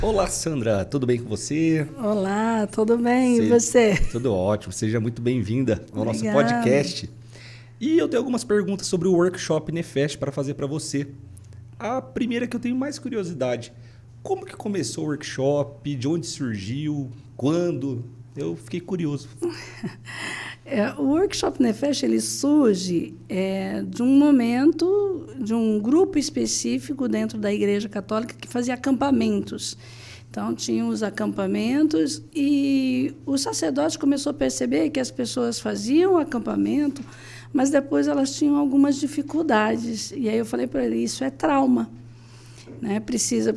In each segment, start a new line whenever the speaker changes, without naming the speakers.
Olá, Sandra, tudo bem com você?
Olá, tudo bem? E você?
Tudo ótimo, seja muito bem-vinda ao nosso
Obrigada.
podcast. E eu tenho algumas perguntas sobre o workshop Nefest para fazer para você. A primeira que eu tenho mais curiosidade, como que começou o workshop, de onde surgiu, quando? Eu fiquei curioso.
O Workshop Nefest ele surge de um momento, de um grupo específico dentro da Igreja Católica que fazia acampamentos. Então, tinham os acampamentos e o sacerdote começou a perceber que as pessoas faziam o acampamento, mas depois elas tinham algumas dificuldades. E aí eu falei para ele, isso é trauma. Né?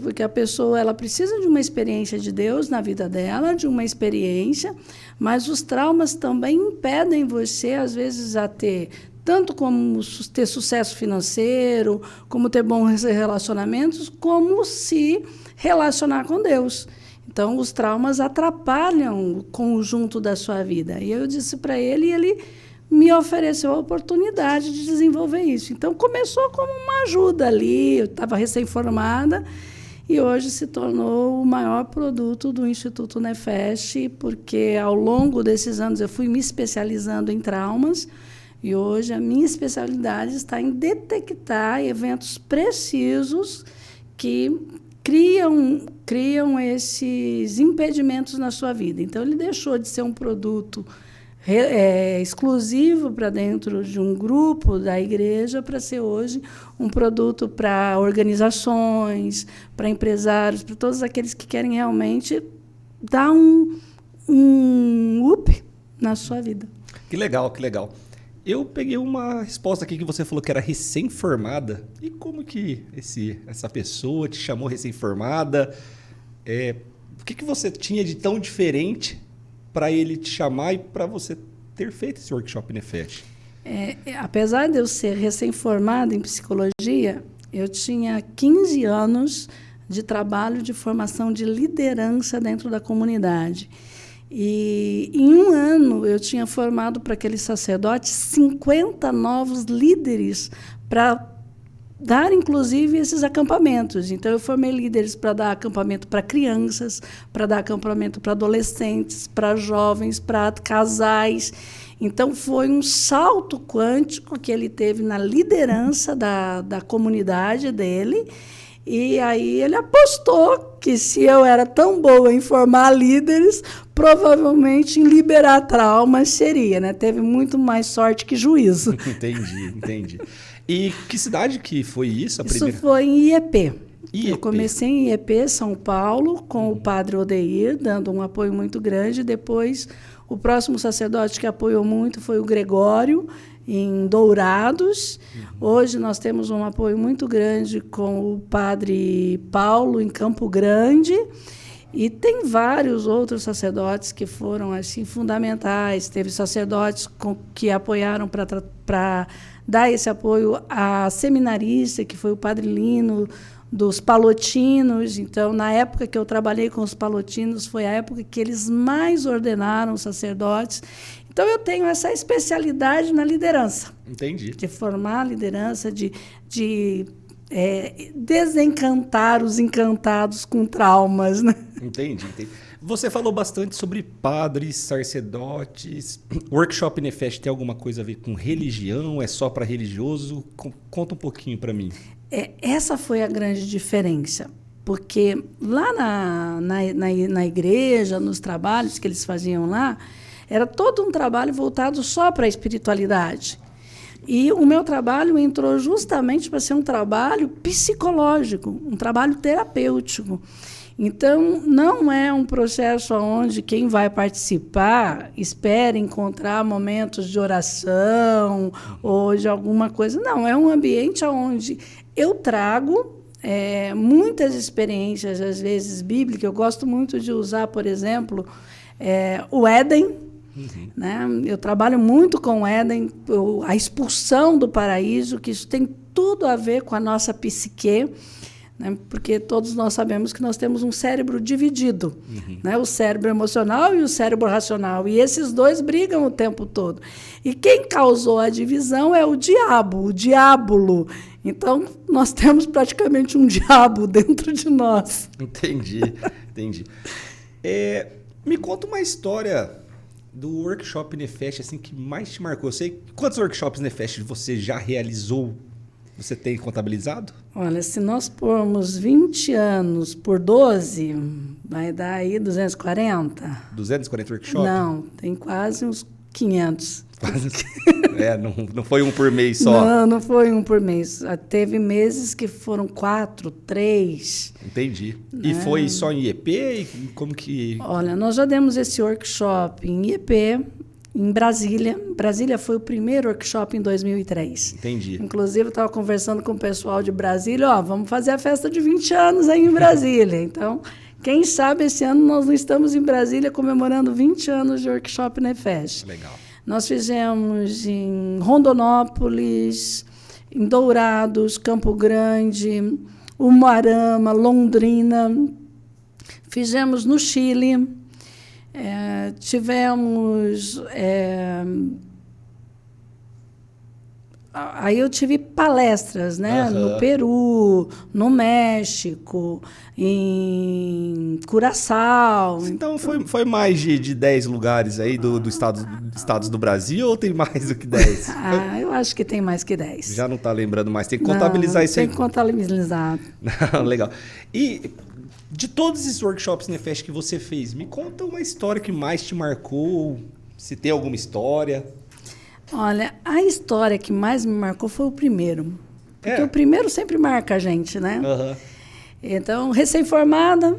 Porque a pessoa ela precisa de uma experiência de Deus na vida dela, de uma experiência, mas os traumas também impedem você, às vezes, a ter tanto como ter sucesso financeiro, como ter bons relacionamentos, como se relacionar com Deus. Então, os traumas atrapalham o conjunto da sua vida. E eu disse para ele, e ele me ofereceu a oportunidade de desenvolver isso. Então, começou como uma ajuda ali, eu estava recém-formada, e hoje se tornou o maior produto do Instituto Nefest, porque, ao longo desses anos, eu fui me especializando em traumas, e hoje a minha especialidade está em detectar eventos precisos que criam esses impedimentos na sua vida. Então, ele deixou de ser um produto exclusivo para dentro de um grupo da igreja para ser hoje um produto para organizações, para empresários, para todos aqueles que querem realmente dar um up na sua vida.
Que legal, que legal. Eu peguei uma resposta aqui que você falou que era recém-formada. E como que essa pessoa te chamou recém-formada? O que você tinha de tão diferente para ele te chamar e para você ter feito esse workshop Nefest?
Apesar de eu ser recém-formada em psicologia, eu tinha 15 anos de trabalho de formação de liderança dentro da comunidade. E em um ano eu tinha formado para aqueles sacerdotes 50 novos líderes para dar, inclusive, esses acampamentos. Então, eu formei líderes para dar acampamento para crianças, para dar acampamento para adolescentes, para jovens, para casais. Então, foi um salto quântico que ele teve na liderança da comunidade dele. E aí ele apostou que, se eu era tão boa em formar líderes, provavelmente em liberar traumas seria, né? Teve muito mais sorte que juízo.
Entendi. E que cidade que foi isso?
Isso foi em IEP. Eu comecei em IEP, São Paulo, com o padre Odeir, dando um apoio muito grande. Depois, o próximo sacerdote que apoiou muito foi o Gregório, em Dourados. Hoje nós temos um apoio muito grande com o padre Paulo, em Campo Grande. E tem vários outros sacerdotes que foram assim fundamentais. Teve sacerdotes que apoiaram para dar esse apoio à seminarista, que foi o padre Lino, dos Palotinos. Então, na época que eu trabalhei com os Palotinos, foi a época que eles mais ordenaram sacerdotes. Então, eu tenho essa especialidade na liderança.
Entendi.
De formar a liderança, de desencantar os encantados com traumas, né?
Entendi. Você falou bastante sobre padres, sacerdotes. O workshop Nefest tem alguma coisa a ver com religião? É só para religioso? Conta um pouquinho para mim.
Essa foi a grande diferença, porque lá na igreja, nos trabalhos que eles faziam lá, era todo um trabalho voltado só para a espiritualidade. E o meu trabalho entrou justamente para ser um trabalho psicológico, um trabalho terapêutico. Então, não é um processo onde quem vai participar espera encontrar momentos de oração ou de alguma coisa. Não, é um ambiente onde eu trago muitas experiências, às vezes, bíblicas. Eu gosto muito de usar, por exemplo, o Éden. Uhum. Né? Eu trabalho muito com o Éden, a expulsão do paraíso, que isso tem tudo a ver com a nossa psique. né? Porque todos nós sabemos que nós temos um cérebro dividido, né? O cérebro emocional e o cérebro racional. E esses dois brigam o tempo todo. E quem causou a divisão é o diabo, o diábulo. Então, nós temos praticamente um diabo dentro de nós.
Entendi. Me conta uma história do workshop Nefest assim, que mais te marcou. Eu sei quantos workshops Nefest você já realizou, você tem contabilizado?
Olha, se nós formos 20 anos por 12, vai dar aí 240.
240 workshops?
Não, tem quase uns 500.
Não foi um por mês só.
Não foi um por mês. Teve meses que foram 4, 3.
Entendi. E foi só em IEP? Como que...
Olha, nós já demos esse workshop em IEP, em Brasília. Brasília foi o primeiro workshop em 2003.
Entendi.
Inclusive, eu estava conversando com o pessoal de Brasília, vamos fazer a festa de 20 anos aí em Brasília. Então, quem sabe esse ano nós não estamos em Brasília comemorando 20 anos de workshop Nefest.
Legal.
Nós fizemos em Rondonópolis, em Dourados, Campo Grande, Umuarama, Londrina. Fizemos no Chile. Tivemos... Aí eu tive palestras, né? No Peru, no México, em Curaçao.
Então foi mais de 10 lugares aí dos estados do Brasil ou tem mais do que 10?
Eu acho que tem mais que 10.
Já não está lembrando mais, tem que contabilizar isso aí.
Tem que contabilizar.
Legal. E de todos esses workshops Nefest que você fez, me conta uma história que mais te marcou, se tem alguma história...
Olha, a história que mais me marcou foi o primeiro. Porque o primeiro sempre marca a gente, né? Então, recém-formada,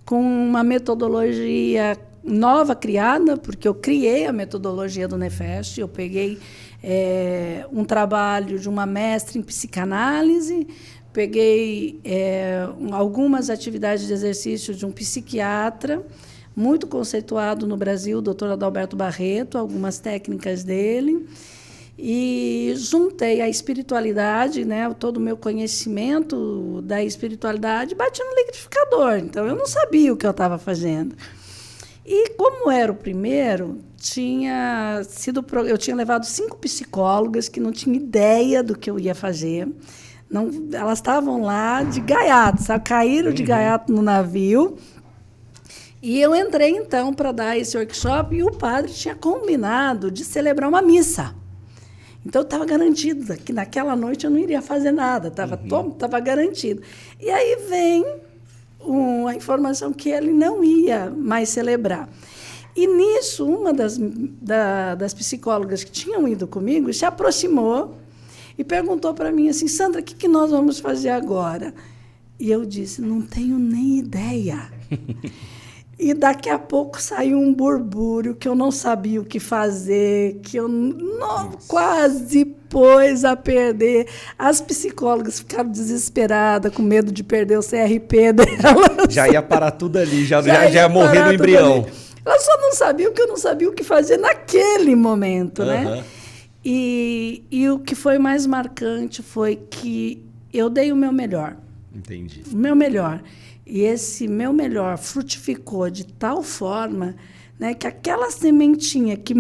com uma metodologia nova criada, porque eu criei a metodologia do Nefest, eu peguei um trabalho de uma mestre em psicanálise, peguei algumas atividades de exercício de um psiquiatra, muito conceituado no Brasil, o doutor Adalberto Barreto, algumas técnicas dele, e juntei a espiritualidade, né, todo o meu conhecimento da espiritualidade, bati no liquidificador. Então, eu não sabia o que eu estava fazendo. E, como era o primeiro, eu tinha levado 5 psicólogas que não tinham ideia do que eu ia fazer. Não, elas estavam lá de gaiato, sabe? Caíram de gaiato no navio. E eu entrei, então, para dar esse workshop e o padre tinha combinado de celebrar uma missa. Então, estava garantido que naquela noite eu não iria fazer nada, estava garantido. E aí vem a informação que ele não ia mais celebrar. E, nisso, uma das psicólogas que tinham ido comigo se aproximou e perguntou para mim assim, Sandra, o que nós vamos fazer agora? E eu disse, não tenho nem ideia. E daqui a pouco saiu um burbúrio que eu não sabia o que fazer, que eu quase pôs a perder. As psicólogas ficaram desesperadas, com medo de perder o CRP delas.
Já ia parar tudo ali, já ia morrer no embrião.
Elas só não sabiam que eu não sabia o que fazer naquele momento, né? E o que foi mais marcante foi que eu dei o meu melhor.
Entendi.
O meu melhor. E esse meu melhor frutificou de tal forma, né, que aquela sementinha que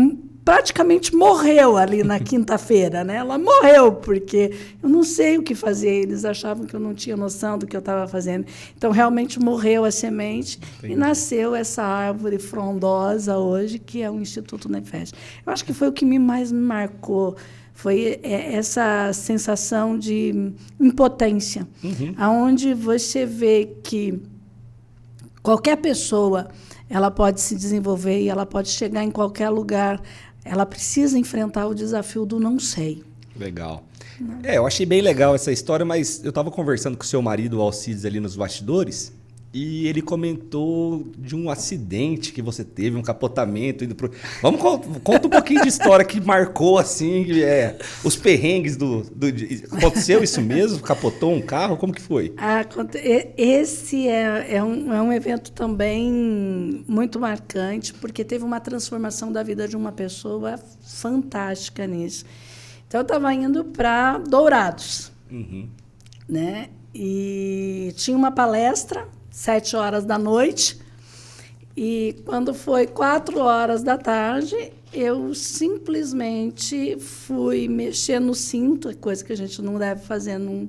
praticamente morreu ali na quinta-feira, né? Ela morreu, porque eu não sei o que fazer. Eles achavam que eu não tinha noção do que eu estava fazendo. Então, realmente morreu a semente. Entendi. E nasceu essa árvore frondosa hoje, que é o Instituto Nefest. Eu acho que foi o que mais me marcou. Foi essa sensação de impotência, onde você vê que qualquer pessoa ela pode se desenvolver e ela pode chegar em qualquer lugar. Ela precisa enfrentar o desafio do não sei.
Legal. Eu achei bem legal essa história, mas eu estava conversando com o seu marido, o Alcides, ali nos bastidores, e ele comentou de um acidente que você teve, um capotamento. Conta um pouquinho de história que marcou, assim, os perrengues Aconteceu isso mesmo? Capotou um carro? Como que foi?
Esse é um evento também muito marcante, porque teve uma transformação da vida de uma pessoa fantástica nisso. Então, eu estava indo para Dourados, né? e tinha uma palestra, 7 horas da noite, e quando foi 4 horas da tarde, eu simplesmente fui mexer no cinto, coisa que a gente não deve fazer num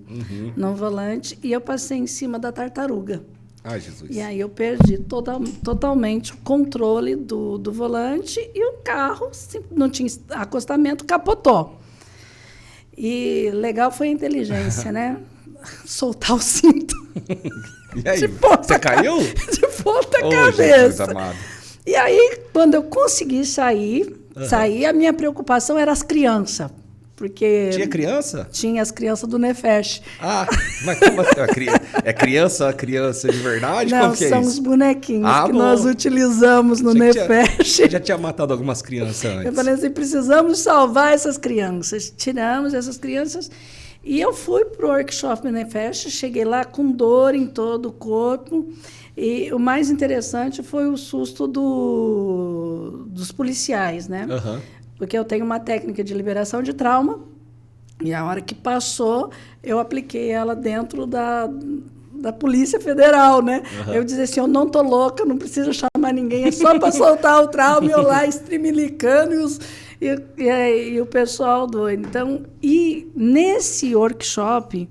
volante, e eu passei em cima da tartaruga.
Ai, Jesus.
E aí eu perdi totalmente o controle do volante e o carro não tinha acostamento, capotou. E legal foi a inteligência, né? Soltar o cinto.
E aí, você caiu?
De ponta
Ô,
cabeça.
Jesus amado.
E aí, quando eu consegui sair, a minha preocupação era as crianças. Porque
Tinha criança?
tinha as crianças do Nefesh.
Ah, mas como assim? É criança de verdade?
Não,
Como que é
são
isso?
os bonequinhos que
bom.
nós utilizamos no
Achei que
Nefesh.
Já tinha matado algumas crianças antes.
Eu falei assim, precisamos salvar essas crianças. Tiramos essas crianças e eu fui para o workshop do Nefesh, cheguei lá com dor em todo o corpo. E o mais interessante foi o susto dos policiais, né?
Aham.
Porque eu tenho uma técnica de liberação de trauma e a hora que passou, eu apliquei ela dentro da Polícia Federal, né? Eu dizia assim, eu não tô louca, não preciso chamar ninguém, é só para soltar o trauma e eu lá estrimilicando e o pessoal doido. Então, e nesse workshop,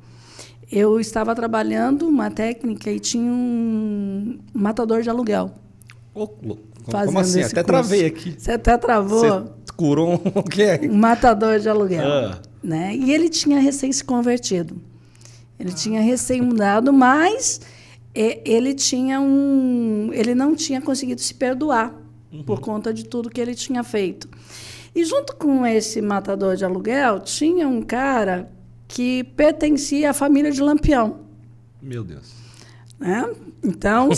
eu estava trabalhando uma técnica e tinha um matador de aluguel.
Como assim? Até travei aqui.
Você até travou?
Você curou o quê?
Um matador de aluguel. Né? E ele tinha recém se convertido. Ele tinha recém mudado, mas ele não tinha conseguido se perdoar por conta de tudo que ele tinha feito. E junto com esse matador de aluguel, tinha um cara que pertencia à família de Lampião.
Meu Deus.
Né? Então,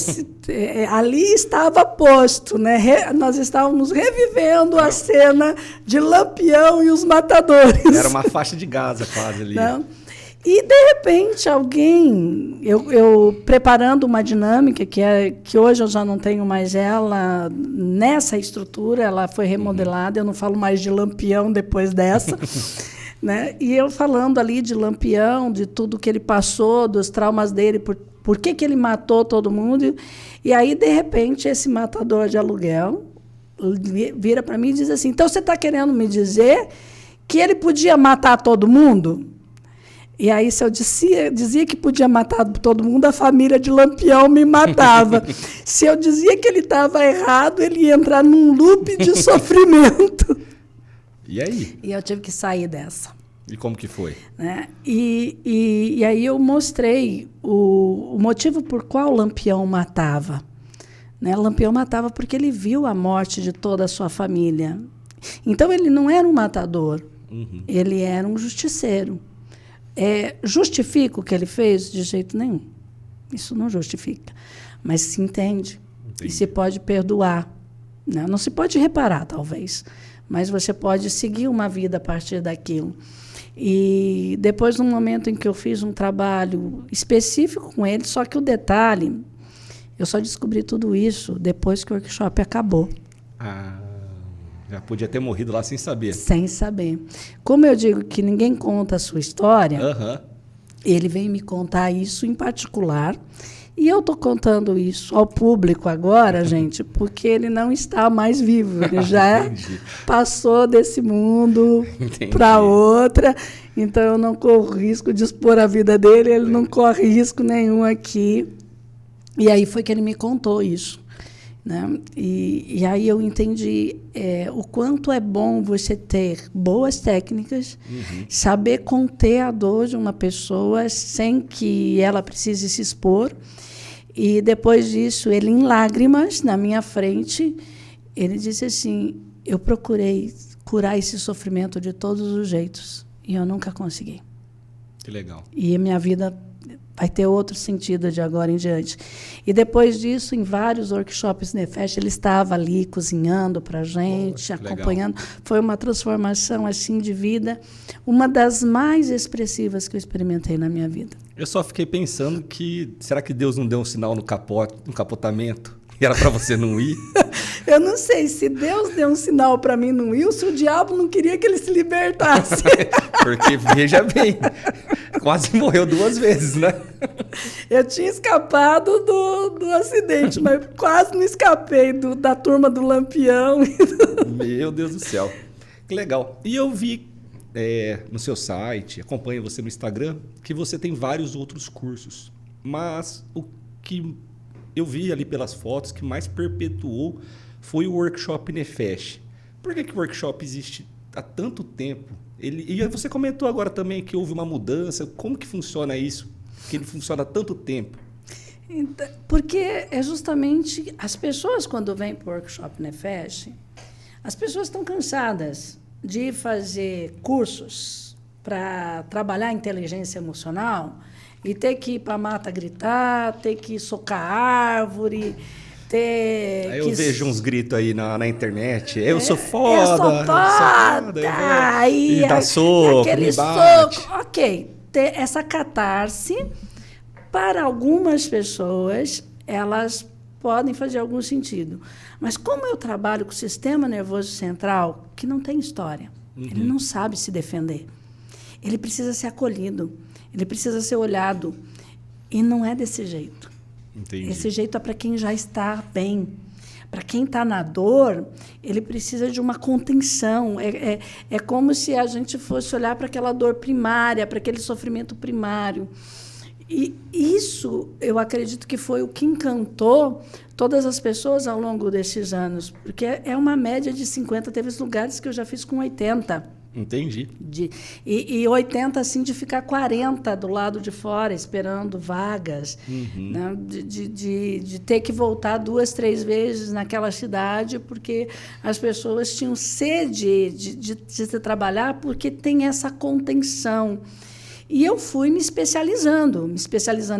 ali estava posto, né? Nós estávamos revivendo a cena de Lampião e os matadores.
Era uma faixa de Gaza quase ali.
Não? E, de repente, eu preparando uma dinâmica, que hoje eu já não tenho mais ela nessa estrutura, ela foi remodelada, eu não falo mais de Lampião depois dessa. Né? E eu falando ali de Lampião, de tudo que ele passou, dos traumas dele, por que ele matou todo mundo. E aí, de repente, esse matador de aluguel vira para mim e diz assim, então você está querendo me dizer que ele podia matar todo mundo? E aí, se eu dizia que podia matar todo mundo, a família de Lampião me matava. Se eu dizia que ele estava errado, ele ia entrar num loop de sofrimento.
E aí?
E eu tive que sair dessa.
E como que foi?
Né? E aí eu mostrei o motivo por qual Lampião matava. Né? Lampião matava porque ele viu a morte de toda a sua família. Então, ele não era um matador, ele era um justiceiro. Justifica o que ele fez? De jeito nenhum. Isso não justifica. Mas se entende. Entendi. E se pode perdoar. Né? Não se pode reparar, talvez. Mas você pode seguir uma vida a partir daquilo. E depois, num momento em que eu fiz um trabalho específico com ele, só que o detalhe, eu só descobri tudo isso depois que o workshop acabou.
Já podia ter morrido lá sem saber.
Sem saber. Como eu digo que ninguém conta a sua história, ele veio me contar isso em particular. E eu estou contando isso ao público agora, gente, porque ele não está mais vivo. Ele já passou desse mundo para outra. Então, eu não corro risco de expor a vida dele, ele não corre risco nenhum aqui. E aí foi que ele me contou isso. Né? E aí eu entendi o quanto é bom você ter boas técnicas, saber conter a dor de uma pessoa sem que ela precise se expor. E depois disso, ele em lágrimas, na minha frente, ele disse assim, eu procurei curar esse sofrimento de todos os jeitos e eu nunca consegui.
Que legal.
E a minha vida vai ter outro sentido de agora em diante. E depois disso, em vários workshops Nefesh, ele estava ali cozinhando para a gente, acompanhando. Legal. Foi uma transformação assim de vida, uma das mais expressivas que eu experimentei na minha vida.
Eu só fiquei pensando que, será que Deus não deu um sinal no capotamento? E era para você não ir?
Eu não sei se Deus deu um sinal para mim não ir ou se o diabo não queria que ele se libertasse.
Porque, veja bem, quase morreu 2 vezes, né?
Eu tinha escapado do acidente, mas quase não escapei da turma do Lampião.
Meu Deus do céu. Que legal. E eu vi no seu site, acompanho você no Instagram, que você tem vários outros cursos. Mas o que eu vi ali pelas fotos que mais perpetuou foi o workshop Nefesh. Por que o workshop existe há tanto tempo? E você comentou agora também que houve uma mudança. Como que funciona isso? Que ele funciona há tanto tempo?
Então, porque é justamente as pessoas, quando vêm para o workshop Nefesh, as pessoas estão cansadas de fazer cursos para trabalhar a inteligência emocional e ter que ir para a mata gritar, ter que socar árvore, ter...
Aí eu vejo uns gritos aí na internet. Eu sou foda!
Eu sou foda!
E dá soco, me bate.
Soco. Ok, ter essa catarse, para algumas pessoas, elas podem fazer algum sentido. Mas como eu trabalho com o sistema nervoso central, que não tem história, ele não sabe se defender, ele precisa ser acolhido, ele precisa ser olhado. E não é desse jeito.
Entendi.
Esse jeito é para quem já está bem. Para quem está na dor, ele precisa de uma contenção. É como se a gente fosse olhar para aquela dor primária, para aquele sofrimento primário. E isso, eu acredito que foi o que encantou todas as pessoas ao longo desses anos. Porque é uma média de 50, teve lugares que eu já fiz com 80.
Entendi.
E 80, assim, de ficar 40 do lado de fora, esperando vagas. Né? De ter que voltar 2, 3 vezes naquela cidade, porque as pessoas tinham sede de trabalhar, porque tem essa contenção. E eu fui me especializando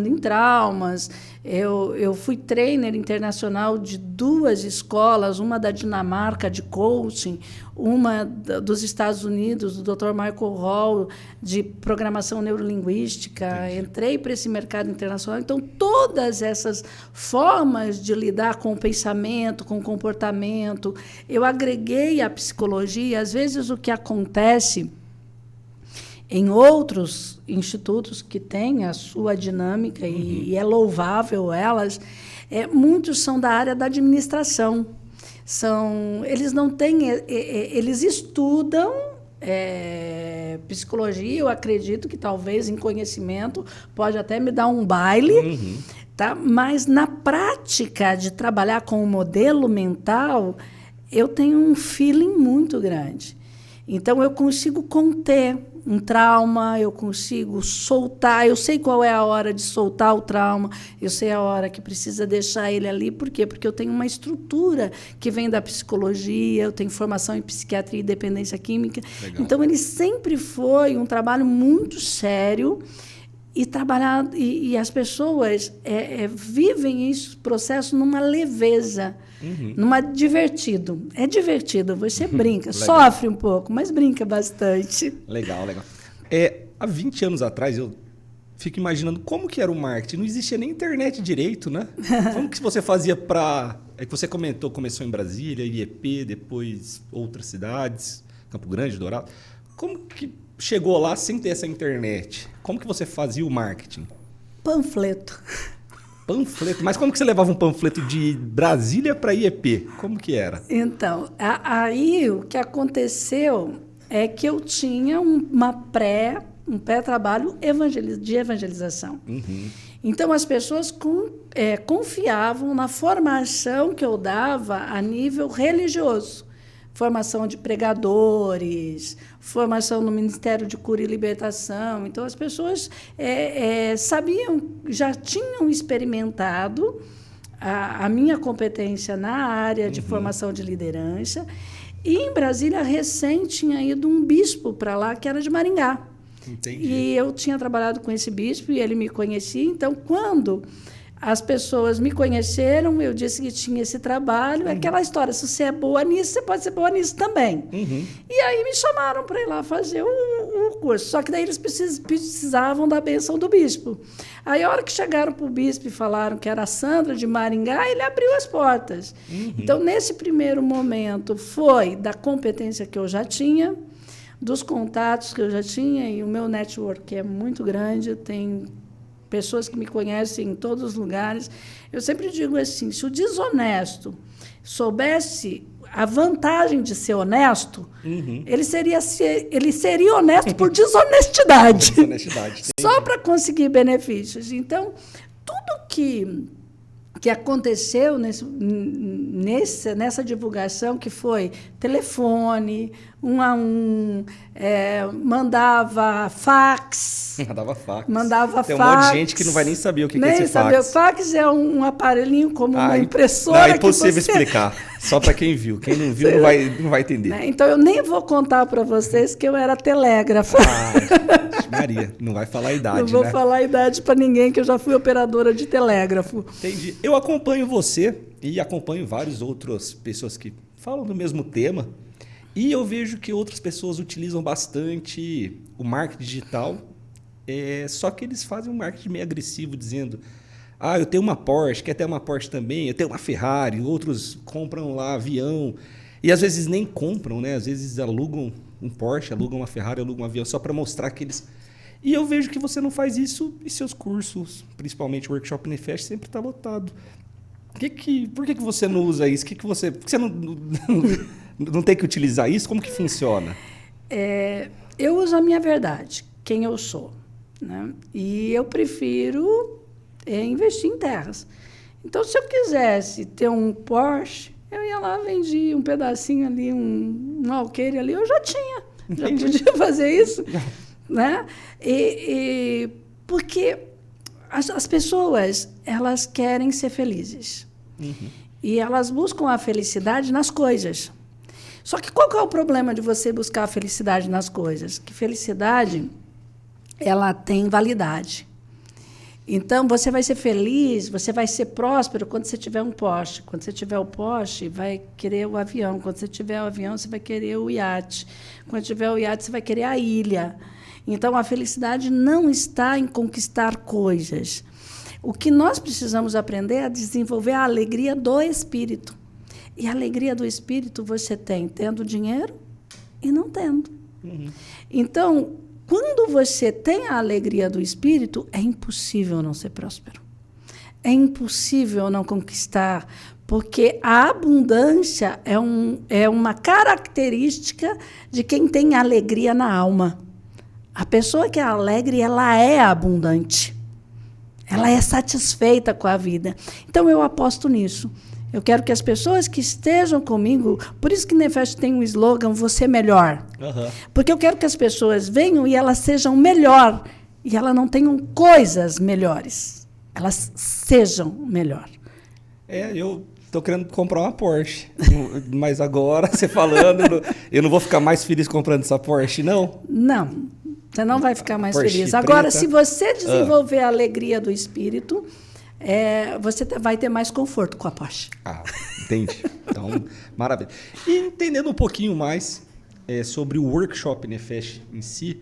em traumas. Eu fui trainer internacional de 2 escolas, uma da Dinamarca de coaching, uma dos Estados Unidos, do Dr. Michael Hall, de programação neurolinguística. Entrei para esse mercado internacional. Então, todas essas formas de lidar com o pensamento, com o comportamento, eu agreguei à psicologia. Às vezes, o que acontece em outros institutos que têm a sua dinâmica, e é louvável elas, muitos são da área da administração. Eles não têm... Eles estudam psicologia, eu acredito que talvez em conhecimento pode até me dar um baile, tá? Mas na prática de trabalhar com o modelo mental, eu tenho um feeling muito grande. Então, eu consigo conter um trauma, eu consigo soltar, eu sei qual é a hora de soltar o trauma, eu sei a hora que precisa deixar ele ali. Por quê? Porque eu tenho uma estrutura que vem da psicologia, eu tenho formação em psiquiatria e dependência química. Legal. Então, ele sempre foi um trabalho muito sério e as pessoas vivem esse processo numa leveza, numa divertido. É divertido, você brinca, sofre um pouco, mas brinca bastante.
Legal, legal. Há 20 anos atrás, eu fico imaginando como que era o marketing. Não existia nem internet direito, né? Como que você fazia para... É que você comentou, começou em Brasília, IEP, depois outras cidades, Campo Grande, Dourado. Como que chegou lá sem ter essa internet? Como que você fazia o marketing?
Panfleto.
Panfleto? Mas como que você levava um panfleto de Brasília para IEP? Como que era?
Então, aí o que aconteceu é que eu tinha um pré-trabalho de evangelização. Então, as pessoas confiavam na formação que eu dava a nível religioso. Formação de pregadores, formação no Ministério de Cura e Libertação. Então, as pessoas sabiam, já tinham experimentado a minha competência na área de formação de liderança. E, em Brasília, recém tinha ido um bispo para lá, que era de Maringá.
Entendi.
E eu tinha trabalhado com esse bispo e ele me conhecia. Então, quando as pessoas me conheceram, eu disse que tinha esse trabalho. Aquela história, se você é boa nisso, você pode ser boa nisso também. E aí me chamaram para ir lá fazer o curso. Só que daí eles precisavam da bênção do bispo. Aí, a hora que chegaram para o bispo e falaram que era a Sandra de Maringá, ele abriu as portas. Então, nesse primeiro momento, foi da competência que eu já tinha, dos contatos que eu já tinha, e o meu network é muito grande, tem pessoas que me conhecem em todos os lugares. Eu sempre digo assim, se o desonesto soubesse a vantagem de ser honesto, ele seria honesto por desonestidade. Só para conseguir benefícios. Então, tudo que aconteceu nessa divulgação, que foi telefone, 1 a 1, mandava fax.
Tem um monte de gente que não vai nem saber o que é esse fax.
O fax é um aparelhinho como uma impressora.
É impossível explicar. Só para quem viu. Quem não viu não vai entender.
Né? Então, eu nem vou contar para vocês que eu era telégrafa.
Maria, não vai falar a idade,
Não vou falar a idade para ninguém, que eu já fui operadora de telégrafo.
Entendi. Eu acompanho você e acompanho várias outras pessoas que falam do mesmo tema. E eu vejo que outras pessoas utilizam bastante o marketing digital, só que eles fazem um marketing meio agressivo, dizendo: eu tenho uma Porsche, quer ter uma Porsche também, eu tenho uma Ferrari, outros compram lá avião. E às vezes nem compram, né? Às vezes alugam um Porsche, alugam uma Ferrari, alugam um avião, só para mostrar que eles... E eu vejo que você não faz isso e seus cursos, principalmente o Workshop Nefesh, sempre está lotado. Por que você não usa isso? Por que você não tem que utilizar isso? Como que funciona?
Eu uso a minha verdade, quem eu sou. Né? E eu prefiro investir em terras. Então, se eu quisesse ter um Porsche, eu ia lá, vendia um pedacinho ali, um alqueire ali, eu já tinha. Já podia fazer isso. Né? Porque as pessoas, elas querem ser felizes. E elas buscam a felicidade nas coisas. Só que qual que é o problema de você buscar a felicidade nas coisas? Que felicidade, ela tem validade. Então, você vai ser feliz, você vai ser próspero quando você tiver um Porsche. Quando você tiver o Porsche, vai querer o avião. Quando você tiver o avião, você vai querer o iate. Quando tiver o iate, você vai querer a ilha. Então, a felicidade não está em conquistar coisas. O que nós precisamos aprender é a desenvolver a alegria do espírito. E a alegria do espírito você tem tendo dinheiro e não tendo. Então, quando você tem a alegria do espírito, é impossível não ser próspero. É impossível não conquistar, porque a abundância é uma característica de quem tem alegria na alma. A pessoa que é alegre, ela é abundante. Ela é satisfeita com a vida. Então, eu aposto nisso. Eu quero que as pessoas que estejam comigo... Por isso que Nefesh tem um slogan, você melhor. Porque eu quero que as pessoas venham e elas sejam melhor. E elas não tenham coisas melhores. Elas sejam melhor.
Eu estou querendo comprar uma Porsche. Mas agora, você falando, eu não vou ficar mais feliz comprando essa Porsche, não?
Não. Você não vai ficar mais
Porsche
feliz. Agora,
preta.
se você desenvolver a alegria do espírito, você vai ter mais conforto com a Porsche.
Entendi. Então, maravilha. E entendendo um pouquinho mais sobre o Workshop Nefesh em si,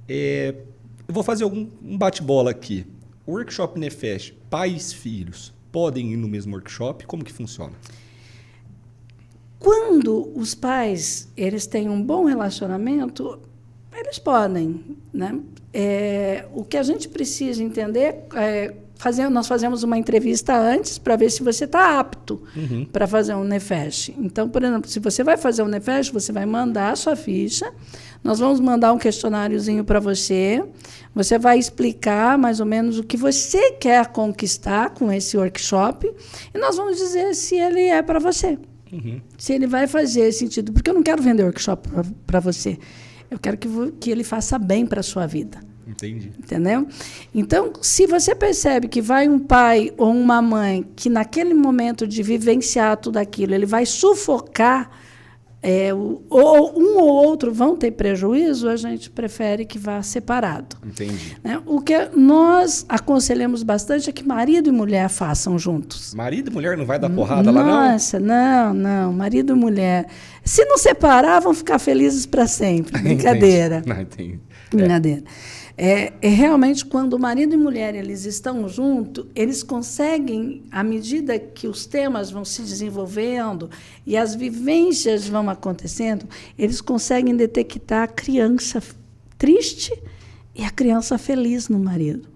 eu vou fazer um bate-bola aqui. O Workshop Nefesh, pais e filhos, podem ir no mesmo workshop? Como que funciona?
Quando os pais eles têm um bom relacionamento, eles podem, né? O que a gente precisa entender nós fazemos uma entrevista antes para ver se você está apto para fazer um Nefesh. Então, por exemplo, se você vai fazer um Nefesh, você vai mandar a sua ficha, nós vamos mandar um questionáriozinho para você, você vai explicar mais ou menos o que você quer conquistar com esse workshop e nós vamos dizer se ele é para você, se ele vai fazer sentido. Porque eu não quero vender workshop para você. Eu quero que ele faça bem para a sua vida.
Entendi.
Entendeu? Então, se você percebe que vai um pai ou uma mãe que, naquele momento de vivenciar tudo aquilo, ele vai sufocar ou um ou outro vão ter prejuízo, a gente prefere que vá separado.
Entendi.
Né? O que nós aconselhamos bastante é que marido e mulher façam juntos.
Marido e mulher não vai dar porrada lá, não?
Nossa, não. Marido e mulher. Se não separar, vão ficar felizes para sempre. Brincadeira.
Não, entendi.
Brincadeira. Realmente, quando o marido e mulher eles estão juntos, eles conseguem, à medida que os temas vão se desenvolvendo e as vivências vão acontecendo, eles conseguem detectar a criança triste e a criança feliz no marido.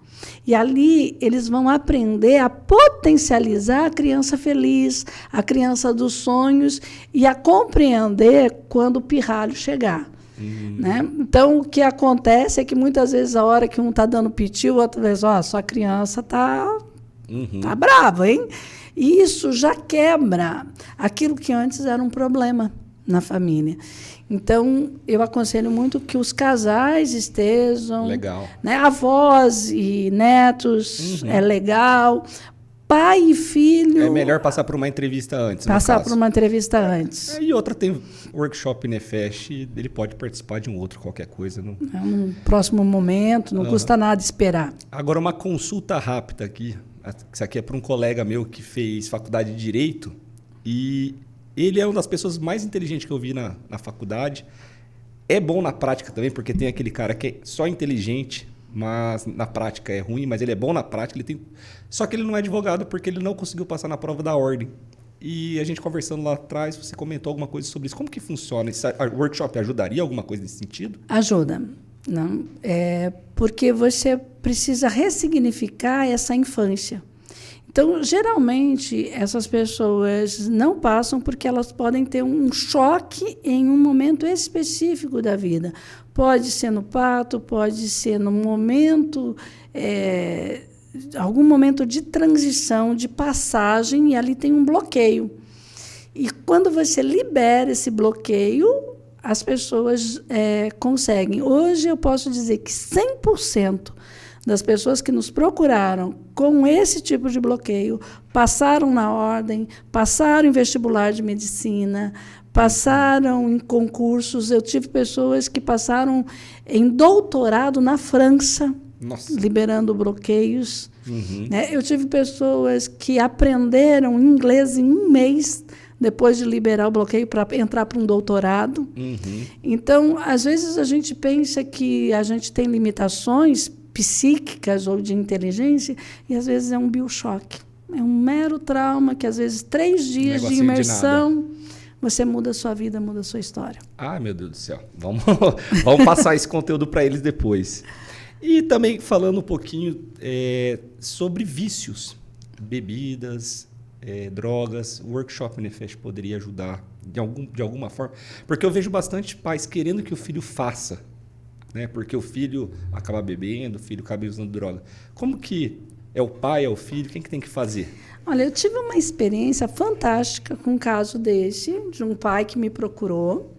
E ali eles vão aprender a potencializar a criança feliz, a criança dos sonhos e a compreender quando o pirralho chegar. Né? Então, o que acontece é que muitas vezes, a hora que um está dando piti, o outro diz, sua criança está tá brava, hein? E isso já quebra aquilo que antes era um problema na família. Então, eu aconselho muito que os casais estejam...
Legal.
Né? Avós e netos, é legal. Pai e filho...
É melhor passar por uma entrevista antes,
Passar por uma entrevista antes.
E outra tem workshop Nefesh, ele pode participar de um outro, qualquer coisa. Não...
Um próximo momento, não custa nada esperar.
Agora, uma consulta rápida aqui. Isso aqui é para um colega meu que fez faculdade de Direito e ele é uma das pessoas mais inteligentes que eu vi na faculdade. É bom na prática também, porque tem aquele cara que é só inteligente, mas na prática é ruim, mas ele é bom na prática. Só que ele não é advogado porque ele não conseguiu passar na prova da ordem. E a gente conversando lá atrás, você comentou alguma coisa sobre isso. Como que funciona? Esse workshop ajudaria alguma coisa nesse sentido?
Ajuda. Não, porque você precisa ressignificar essa infância. Então, geralmente, essas pessoas não passam porque elas podem ter um choque em um momento específico da vida. Pode ser no parto, pode ser no momento, algum momento de transição, de passagem, e ali tem um bloqueio. E quando você libera esse bloqueio, as pessoas conseguem. Hoje eu posso dizer que 100% das pessoas que nos procuraram com esse tipo de bloqueio passaram na ordem, passaram em vestibular de medicina, passaram em concursos. Eu tive pessoas que passaram em doutorado na França, liberando bloqueios. Né? Eu tive pessoas que aprenderam inglês em 1 mês depois de liberar o bloqueio para entrar para um doutorado. Então, às vezes a gente pensa que a gente tem limitações psíquicas ou de inteligência e às vezes é um biochoque. É um mero trauma que às vezes 3 dias de imersão você muda a sua vida, muda a sua história.
Ah, meu Deus do céu. Vamos passar esse conteúdo para eles depois. E também falando um pouquinho sobre vícios, bebidas, drogas, o workshop Nefesh poderia ajudar de alguma forma, porque eu vejo bastante pais querendo que o filho faça, né? Porque o filho acaba bebendo, o filho acaba usando droga. Como que é o pai, é o filho, quem que tem que fazer?
Olha, eu tive uma experiência fantástica com um caso desse, de um pai que me procurou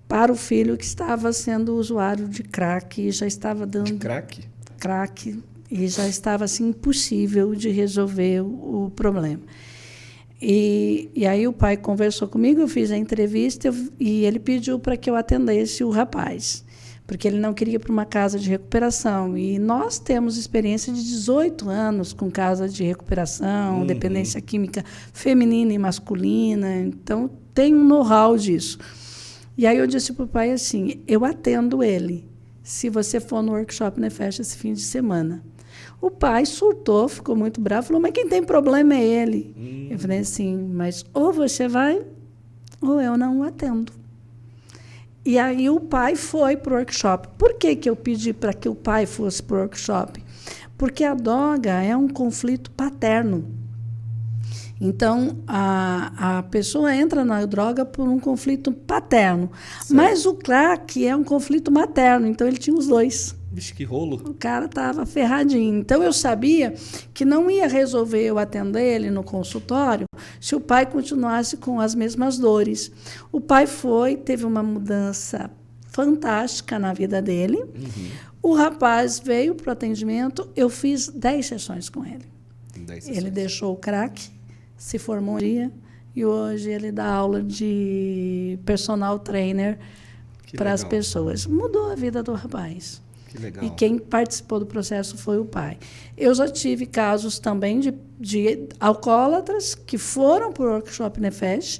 para o filho que estava sendo usuário de crack e já estava dando...
De crack?
Crack, e já estava assim, impossível de resolver o problema. E aí o pai conversou comigo, eu fiz a entrevista e ele pediu para que eu atendesse o rapaz, porque ele não queria ir para uma casa de recuperação. E nós temos experiência de 18 anos com casa de recuperação, dependência química feminina e masculina, então tem um know-how disso. E aí eu disse para o pai assim, eu atendo ele, se você for no workshop Nefesh esse fim de semana. O pai surtou, ficou muito bravo, falou, mas quem tem problema é ele. Eu falei assim, mas ou você vai, ou eu não o atendo. E aí o pai foi para o workshop. Por que eu pedi para que o pai fosse para o workshop? Porque a droga é um conflito paterno. Então, a pessoa entra na droga por um conflito paterno. Certo. Mas o crack é um conflito materno, então ele tinha os dois.
Vixe, que rolo.
O cara estava ferradinho. Então, eu sabia que não ia resolver eu atender ele no consultório se o pai continuasse com as mesmas dores. O pai teve uma mudança fantástica na vida dele. O rapaz veio para o atendimento, eu fiz 10 sessões com ele. 10 sessões. Ele deixou o crack, se formou um dia e hoje ele dá aula de personal trainer para as pessoas. Mudou a vida do rapaz.
Que legal.
E quem participou do processo foi o pai. Eu já tive casos também de alcoólatras que foram para o workshop Nefesh,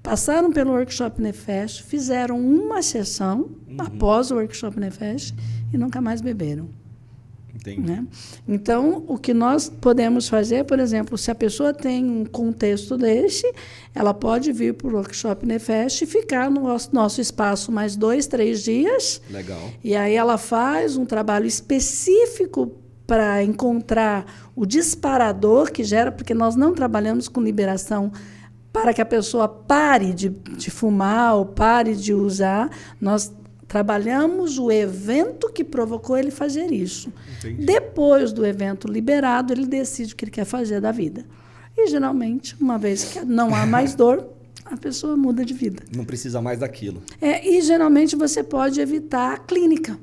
passaram pelo workshop Nefesh, fizeram uma sessão após o workshop Nefesh e nunca mais beberam.
Entendi.
Né? Então, o que nós podemos fazer, por exemplo, se a pessoa tem um contexto desse, ela pode vir para o workshop Nefesh e ficar no nosso espaço mais 2, 3 dias.
Legal.
E aí ela faz um trabalho específico para encontrar o disparador que gera, porque nós não trabalhamos com liberação para que a pessoa pare de fumar ou pare de usar. Nós trabalhamos o evento que provocou ele fazer isso.
Entendi.
Depois do evento liberado, ele decide o que ele quer fazer da vida. E, geralmente, uma vez que não há mais dor, a pessoa muda de vida.
Não precisa mais daquilo.
E, geralmente, você pode evitar a clínica,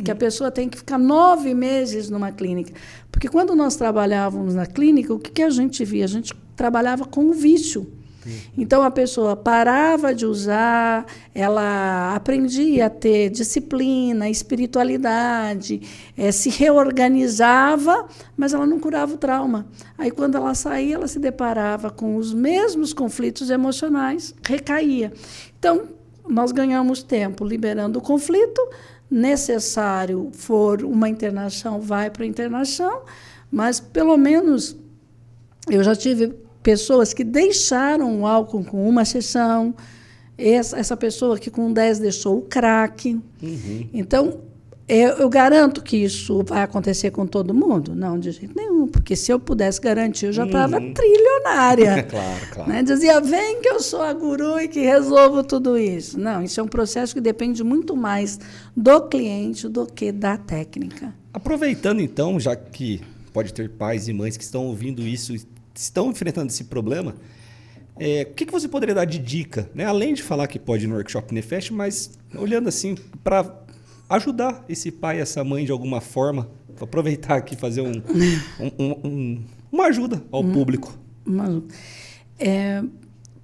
que a pessoa tem que ficar 9 meses numa clínica. Porque, quando nós trabalhávamos na clínica, o que a gente via? A gente trabalhava com o vício. Então, a pessoa parava de usar, ela aprendia a ter disciplina, espiritualidade, se reorganizava, mas ela não curava o trauma. Aí, quando ela saía, ela se deparava com os mesmos conflitos emocionais, recaía. Então, nós ganhamos tempo liberando o conflito, necessário for uma internação, vai para a internação, mas, pelo menos, eu já tive pessoas que deixaram o álcool com uma sessão, essa pessoa que com 10 deixou o crack. Então, eu garanto que isso vai acontecer com todo mundo? Não, de jeito nenhum, porque se eu pudesse garantir, eu já estava trilionária.
Claro.
Né? Dizia, vem que eu sou a guru e que resolvo tudo isso. Não, isso é um processo que depende muito mais do cliente do que da técnica.
Aproveitando, então, já que pode ter pais e mães que estão ouvindo isso estão enfrentando esse problema, o que você poderia dar de dica, né? Além de falar que pode ir no workshop Nefesh, mas olhando assim para ajudar esse pai e essa mãe de alguma forma, aproveitar aqui e fazer uma ajuda ao público.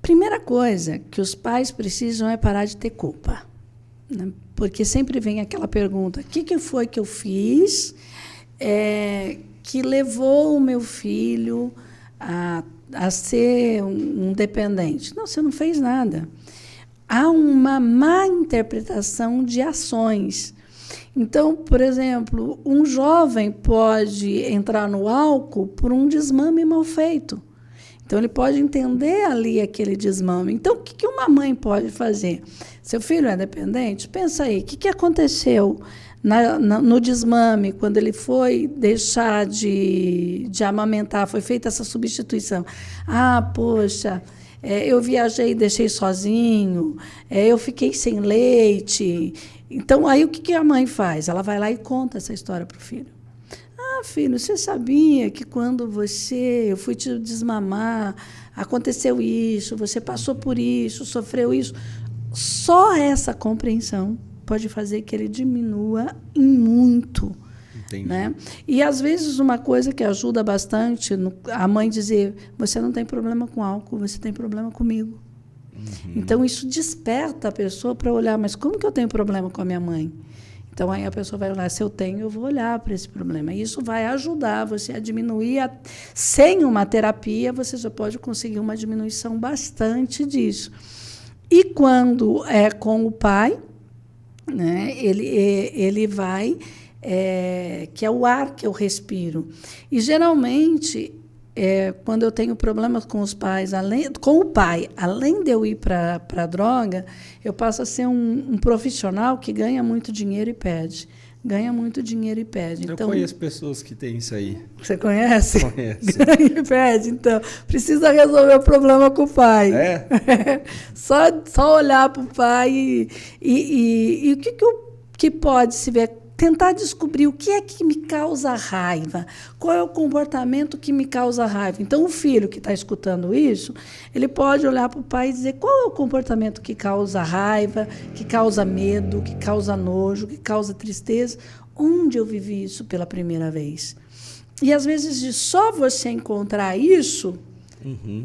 Primeira coisa que os pais precisam é parar de ter culpa, né? Porque sempre vem aquela pergunta, o que foi que eu fiz que levou o meu filho a ser um dependente? Não, você não fez nada. Há uma má interpretação de ações. Então, por exemplo, um jovem pode entrar no álcool por um desmame mal feito. Então, ele pode entender ali aquele desmame. Então, o que uma mãe pode fazer? Seu filho é dependente? Pensa aí, o que aconteceu no desmame, quando ele foi deixar de amamentar, foi feita essa substituição. Poxa, eu viajei e deixei sozinho, eu fiquei sem leite. Então, aí o que a mãe faz? Ela vai lá e conta essa história para o filho. Filho, você sabia que quando eu fui te desmamar, aconteceu isso, você passou por isso, sofreu isso? Só essa compreensão pode fazer que ele diminua em muito.
Entendi.
Né? E, às vezes, uma coisa que ajuda bastante, a mãe dizer, você não tem problema com álcool, você tem problema comigo. Então, isso desperta a pessoa para olhar, mas como que eu tenho problema com a minha mãe? Então, aí a pessoa vai olhar, se eu tenho, eu vou olhar para esse problema. E isso vai ajudar você a diminuir. Sem uma terapia, você já pode conseguir uma diminuição bastante disso. E quando é com o pai, né, ele vai, que é o ar que eu respiro. E, geralmente, quando eu tenho problemas com os pais, com o pai, além de eu ir para a droga, eu passo a ser um profissional que ganha muito dinheiro e perde. Ganha muito dinheiro e perde.
Eu conheço pessoas que têm isso aí.
Você conhece?
Conheço.
Ganha e perde. Então, precisa resolver o problema com o pai. Só olhar para o pai e o que pode se ver? Tentar descobrir o que é que me causa raiva, qual é o comportamento que me causa raiva. Então, o filho que está escutando isso, ele pode olhar para o pai e dizer qual é o comportamento que causa raiva, que causa medo, que causa nojo, que causa tristeza, onde eu vivi isso pela primeira vez. E, às vezes, de só você encontrar isso,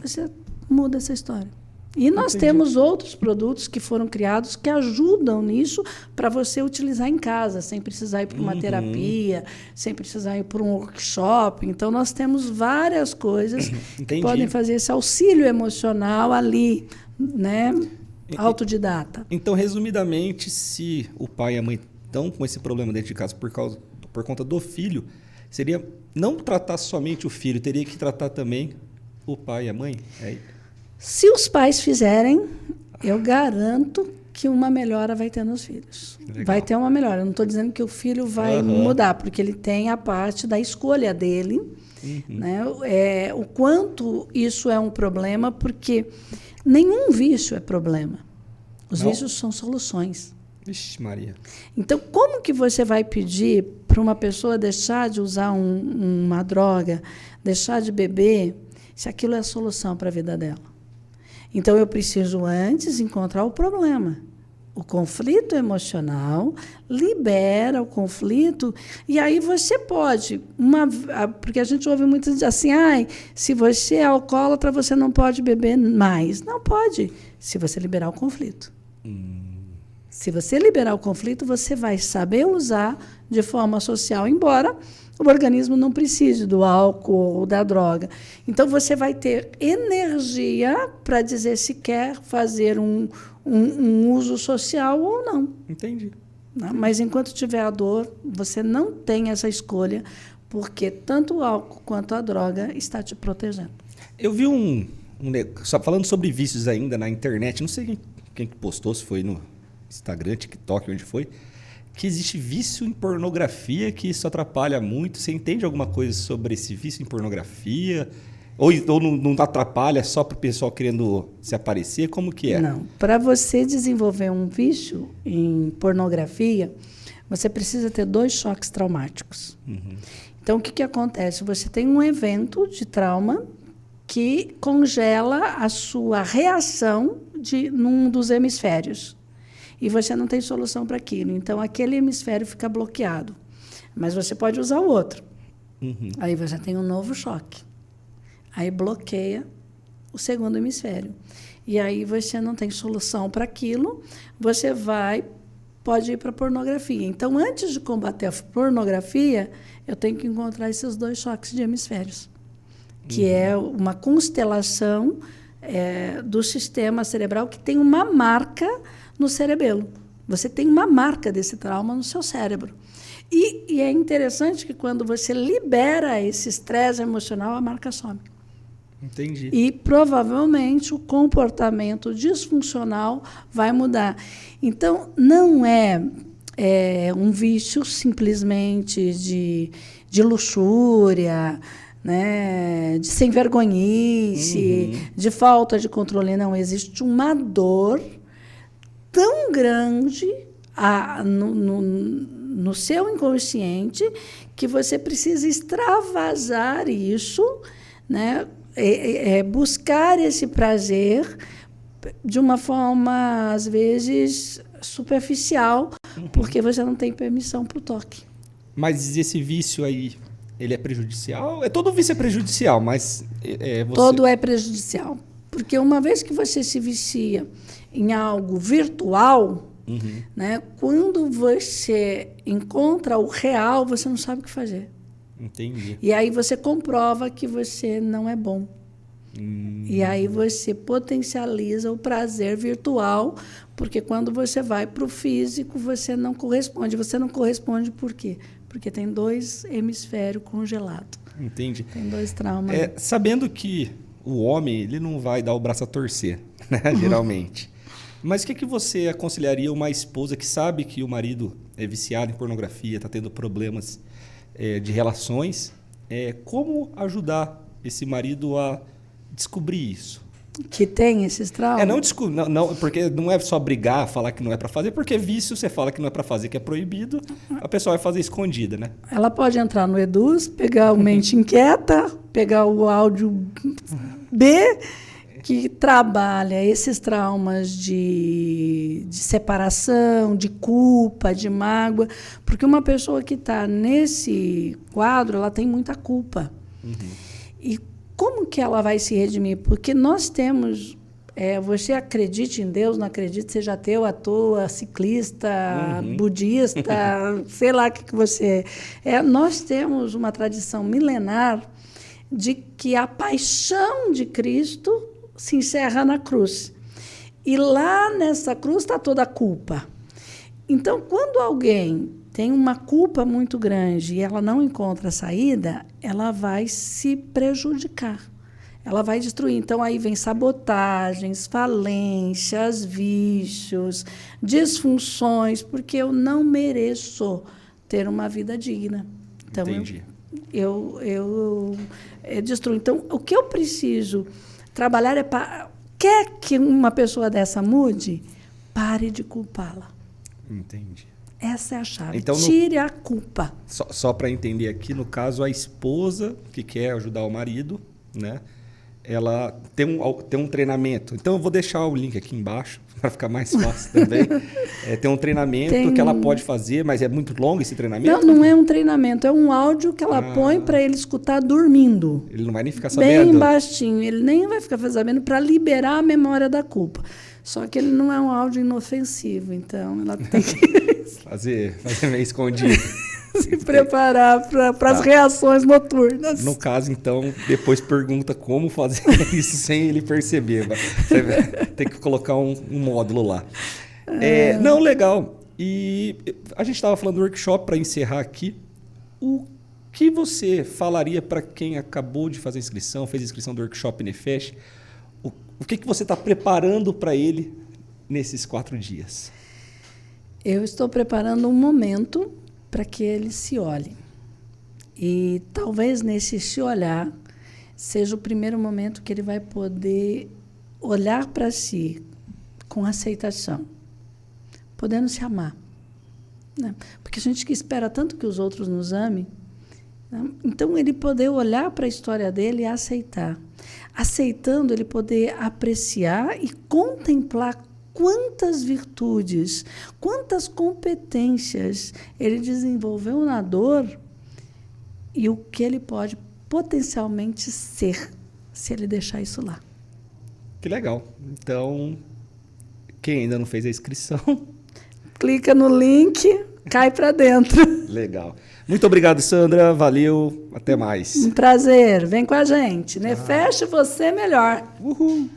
você muda essa história. E nós temos outros produtos que foram criados que ajudam nisso para você utilizar em casa, sem precisar ir para uma terapia, sem precisar ir para um workshop. Então, nós temos várias coisas que podem fazer esse auxílio emocional ali, né? Autodidata.
Então, resumidamente, se o pai e a mãe estão com esse problema dentro de casa por conta do filho, seria não tratar somente o filho, teria que tratar também o pai e a mãe?
Se os pais fizerem, eu garanto que uma melhora vai ter nos filhos. Legal. Vai ter uma melhora. Eu não estou dizendo que o filho vai mudar, porque ele tem a parte da escolha dele. Né? O quanto isso é um problema, porque nenhum vício é problema. Os vícios são soluções.
Vixe, Maria.
Então, como que você vai pedir para uma pessoa deixar de usar uma droga, deixar de beber, se aquilo é a solução para a vida dela? Então, eu preciso antes encontrar o problema. O conflito emocional libera o conflito, e aí você pode... porque a gente ouve muito dizer assim, se você é alcoólatra, você não pode beber mais. Não pode, se você liberar o conflito. Se você liberar o conflito, você vai saber usar de forma social, embora o organismo não precise do álcool ou da droga. Então, você vai ter energia para dizer se quer fazer um uso social ou não.
Entendi.
Mas, enquanto tiver a dor, você não tem essa escolha, porque tanto o álcool quanto a droga está te protegendo.
Eu vi só falando sobre vícios ainda na internet, não sei quem postou, se foi no Instagram, TikTok, onde foi, que existe vício em pornografia, que isso atrapalha muito. Você entende alguma coisa sobre esse vício em pornografia? Ou não atrapalha só para o pessoal querendo se aparecer? Como que é?
Não. Para você desenvolver um vício em pornografia, você precisa ter 2 choques traumáticos. Então, o que acontece? Você tem um evento de trauma que congela a sua reação num dos hemisférios. E você não tem solução para aquilo. Então, aquele hemisfério fica bloqueado. Mas você pode usar o outro. Aí você tem um novo choque. Aí bloqueia o segundo hemisfério. E aí você não tem solução para aquilo, você pode ir para a pornografia. Então, antes de combater a pornografia, eu tenho que encontrar esses 2 choques de hemisférios, que é uma constelação do sistema cerebral que tem uma marca no cerebelo. Você tem uma marca desse trauma no seu cérebro. E é interessante que quando você libera esse estresse emocional, a marca some.
Entendi.
E provavelmente o comportamento disfuncional vai mudar. Então, não é um vício simplesmente de luxúria, né, de sem vergonhice, de falta de controle. Não, existe uma dor tão grande no seu inconsciente que você precisa extravasar isso, né? Buscar esse prazer de uma forma, às vezes, superficial, porque você não tem permissão para o toque.
Mas esse vício aí, ele é prejudicial? Todo vício é prejudicial, mas...
Todo é prejudicial. Porque uma vez que você se vicia em algo virtual, né, quando você encontra o real, você não sabe o que fazer.
Entendi.
E aí você comprova que você não é bom. E aí você potencializa o prazer virtual, porque quando você vai para o físico, você não corresponde. Você não corresponde por quê? Porque tem 2 hemisférios congelados.
Entendi.
Tem 2 traumas.
Sabendo que o homem ele não vai dar o braço a torcer, né, geralmente. Mas o que você aconselharia uma esposa que sabe que o marido é viciado em pornografia, está tendo problemas de relações? Como ajudar esse marido a descobrir isso?
Que tem esses traumas?
Não, porque não é só brigar, falar que não é para fazer, porque vício você fala que não é para fazer, que é proibido, a pessoa vai fazer escondida, né?
Ela pode entrar no Eduz, pegar o Mente Inquieta, pegar o áudio B, que trabalha esses traumas de separação, de culpa, de mágoa, porque uma pessoa que está nesse quadro, ela tem muita culpa. E como que ela vai se redimir? Porque nós temos... você acredite em Deus, não acredite, seja ateu, à toa, ciclista, budista, sei lá o que você é. Nós temos uma tradição milenar de que a paixão de Cristo se encerra na cruz. E lá nessa cruz está toda a culpa. Então, quando alguém tem uma culpa muito grande e ela não encontra saída, ela vai se prejudicar. Ela vai destruir. Então, aí vem sabotagens, falências, vícios, disfunções, porque eu não mereço ter uma vida digna. Então,
entendi.
Eu destruo. Então, o que eu preciso trabalhar é para... Quer que uma pessoa dessa mude? Pare de culpá-la.
Entendi.
Essa é a chave.
Então,
tire a culpa.
Só para entender aqui, no caso, a esposa que quer ajudar o marido, né? Ela tem um treinamento. Então, eu vou deixar o link aqui embaixo para ficar mais fácil também. Tem um treinamento que ela pode fazer, mas é muito longo esse treinamento?
Não é um treinamento. É um áudio que ela põe para ele escutar dormindo.
Ele não vai nem ficar sabendo?
Bem baixinho. Ele nem vai ficar sabendo para liberar a memória da culpa. Só que ele não é um áudio inofensivo. Então, ela tem que...
fazer meio escondido.
Se preparar para as reações noturnas.
No caso, então, depois pergunta como fazer isso sem ele perceber. Você tem que colocar um módulo lá. Não, legal. E a gente estava falando do workshop, para encerrar aqui. O que você falaria para quem acabou de fazer a inscrição, fez a inscrição do workshop Nefesh? O que você está preparando para ele nesses 4 dias?
Eu estou preparando um momento para que ele se olhe. E talvez nesse se olhar seja o primeiro momento que ele vai poder olhar para si com aceitação, podendo se amar. Né? Porque a gente que espera tanto que os outros nos amem, né? Então ele poder olhar para a história dele e aceitar. Aceitando, ele poder apreciar e contemplar quantas virtudes, quantas competências ele desenvolveu na dor e o que ele pode potencialmente ser se ele deixar isso lá.
Que legal. Então, quem ainda não fez a inscrição...
Clica no link, cai para dentro.
Legal. Muito obrigado, Sandra. Valeu. Até mais.
Um prazer. Vem com a gente. Nefesh você melhor.
Uhul.